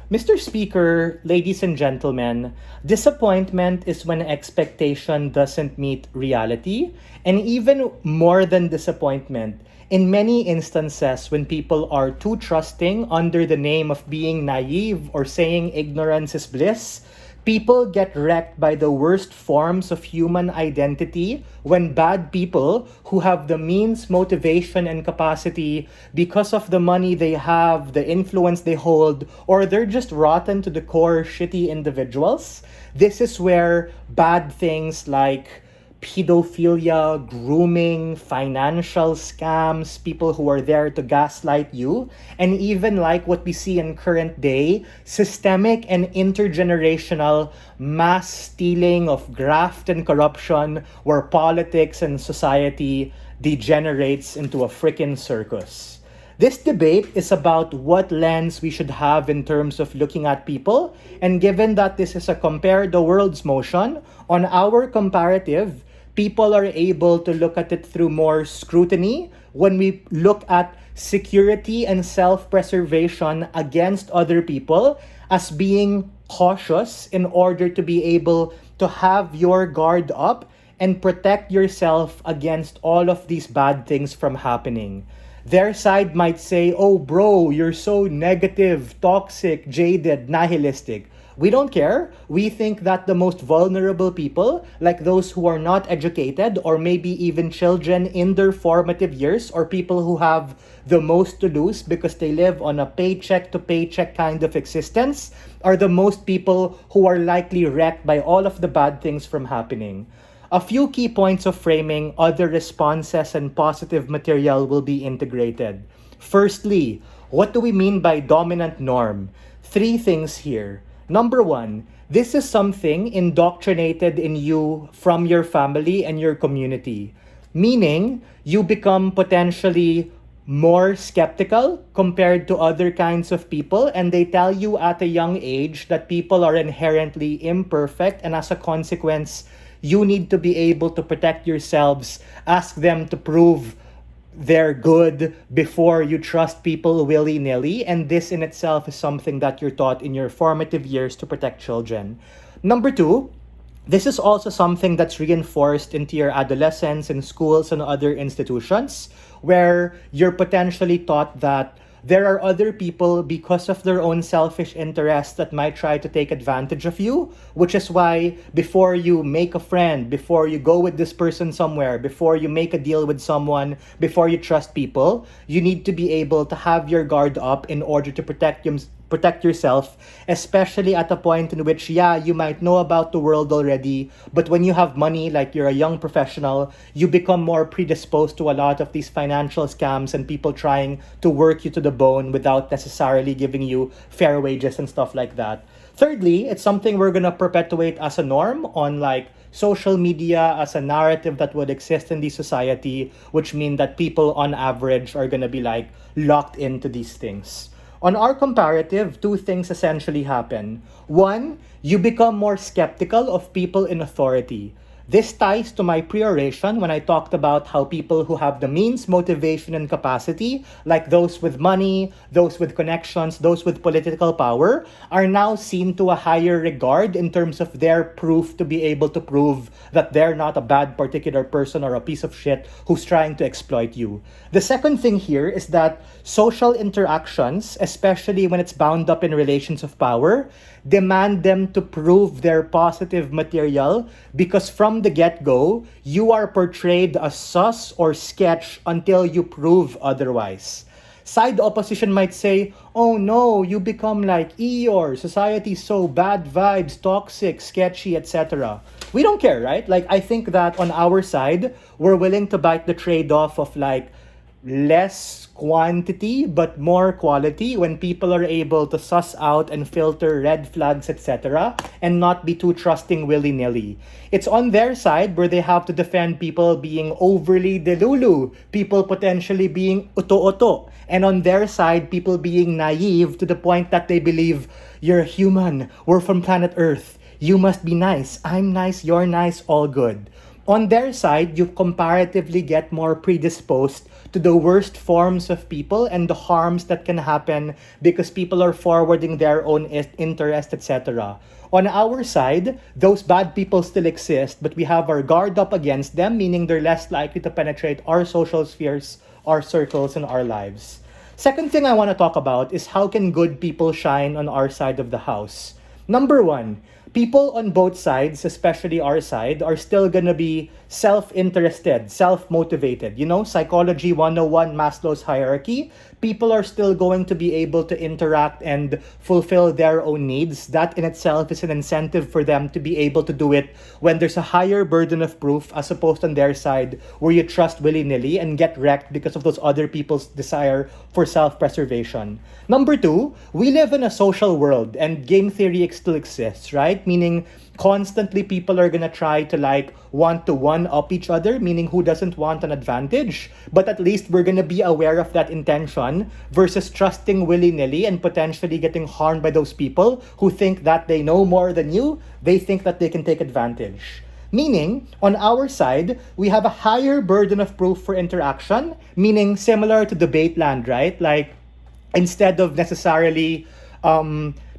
Mr. Speaker, ladies and gentlemen, disappointment is when expectation doesn't meet reality, and even more than disappointment, in many instances when people are too trusting under the name of being naive or saying ignorance is bliss, people get wrecked by the worst forms of human identity when bad people who have the means, motivation, and capacity because of the money they have, the influence they hold, or they're just rotten to the core, shitty individuals. This is where bad things like pedophilia, grooming, financial scams, people who are there to gaslight you, and even like what we see in current day, systemic and intergenerational mass stealing of graft and corruption where politics and society degenerates into a frickin' circus. This debate is about what lens we should have in terms of looking at people, and given that this is a compare the world's motion, on our comparative, people are able to look at it through more scrutiny when we look at security and self-preservation against other people as being cautious in order to be able to have your guard up and protect yourself against all of these bad things from happening. Their side might say, oh bro, you're so negative, toxic, jaded, nihilistic. We don't care. We think that the most vulnerable people, like those who are not educated or maybe even children in their formative years, or people who have the most to lose because they live on a paycheck to paycheck kind of existence, are the most people who are likely wrecked by all of the bad things from happening. A few key points of framing, other responses, and positive material will be integrated. Firstly, what do we mean by dominant norm? Three things here. Number one, this is something indoctrinated in you from your family and your community, meaning you become potentially more skeptical compared to other kinds of people, and they tell you at a young age that people are inherently imperfect, and as a consequence, you need to be able to protect yourselves, ask them to prove they're good before you trust people willy-nilly, and this in itself is something that you're taught in your formative years to protect children. Number two, this is also something that's reinforced into your adolescence in schools and other institutions where you're potentially taught that there are other people because of their own selfish interests that might try to take advantage of you, which is why before you make a friend, before you go with this person somewhere, before you make a deal with someone, before you trust people, you need to be able to have your guard up in order to protect yourself, especially at a point in which, yeah, you might know about the world already, but when you have money, like you're a young professional, you become more predisposed to a lot of these financial scams and people trying to work you to the bone without necessarily giving you fair wages and stuff like that. Thirdly, it's something we're gonna perpetuate as a norm on like social media, as a narrative that would exist in the society, which mean that people on average are gonna be like locked into these things. On our comparative, two things essentially happen. One, you become more skeptical of people in authority. This ties to my pre-oration when I talked about how people who have the means, motivation, and capacity, like those with money, those with connections, those with political power, are now seen to a higher regard in terms of their proof to be able to prove that they're not a bad particular person or a piece of shit who's trying to exploit you. The second thing here is that social interactions, especially when it's bound up in relations of power, demand them to prove their positive material because from the get-go, you are portrayed as sus or sketch until you prove otherwise. Side opposition might say, oh no, you become like Eeyore, society's so bad vibes, toxic, sketchy, etc. We don't care, right? Like, I think that on our side, we're willing to bite the trade-off of like less quantity but more quality when people are able to suss out and filter red flags, etc., and not be too trusting willy-nilly. It's on their side where they have to defend people being overly delulu, people potentially being uto-uto, and on their side, people being naive to the point that they believe, you're human, we're from planet Earth, you must be nice, I'm nice, you're nice, all good. On their side, you comparatively get more predisposed to to the worst forms of people and the harms that can happen because people are forwarding their own interest, etc. On our side, those bad people still exist, but we have our guard up against them, meaning they're less likely to penetrate our social spheres, our circles, and our lives. Second thing I want to talk about is how can good people shine on our side of the house? Number one, people on both sides, especially our side, are still gonna be self-interested, self-motivated. You know, Psychology 101, Maslow's hierarchy. People are still going to be able to interact and fulfill their own needs. That in itself is an incentive for them to be able to do it when there's a higher burden of proof as opposed on their side where you trust willy-nilly and get wrecked because of those other people's desire for self-preservation. Number two, we live in a social world and game theory still exists, right? Meaning constantly people are gonna try to want to one-up each other, meaning who doesn't want an advantage. But at least we're gonna be aware of that intention versus trusting willy-nilly and potentially getting harmed by those people who think that they know more than you. They think that they can take advantage. Meaning, on our side, we have a higher burden of proof for interaction, meaning similar to debate land, right? Instead of necessarily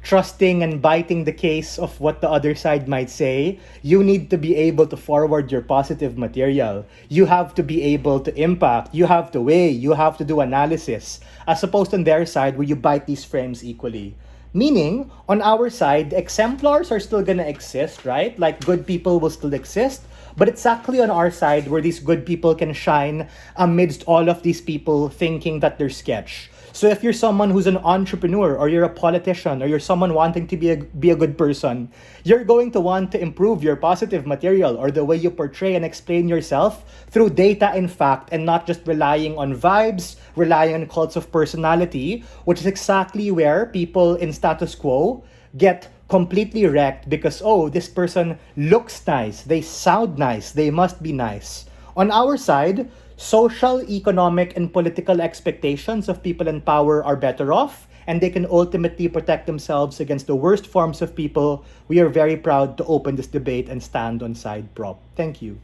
trusting and biting the case of what the other side might say, you need to be able to forward your positive material. You have to be able to impact, you have to weigh, you have to do analysis, as opposed on their side where you bite these frames equally. Meaning, on our side, exemplars are still gonna exist, right? Good people will still exist, but it's actually on our side where these good people can shine amidst all of these people thinking that they're sketch. So if you're someone who's an entrepreneur or you're a politician or you're someone wanting to be a good person, you're going to want to improve your positive material or the way you portray and explain yourself through data and fact and not just relying on vibes, relying on cults of personality, which is exactly where people in status quo get completely wrecked because, oh, this person looks nice, they sound nice, they must be nice. On our side, social, economic, and political expectations of people in power are better off, and they can ultimately protect themselves against the worst forms of people. We are very proud to open this debate and stand on side prop. Thank you.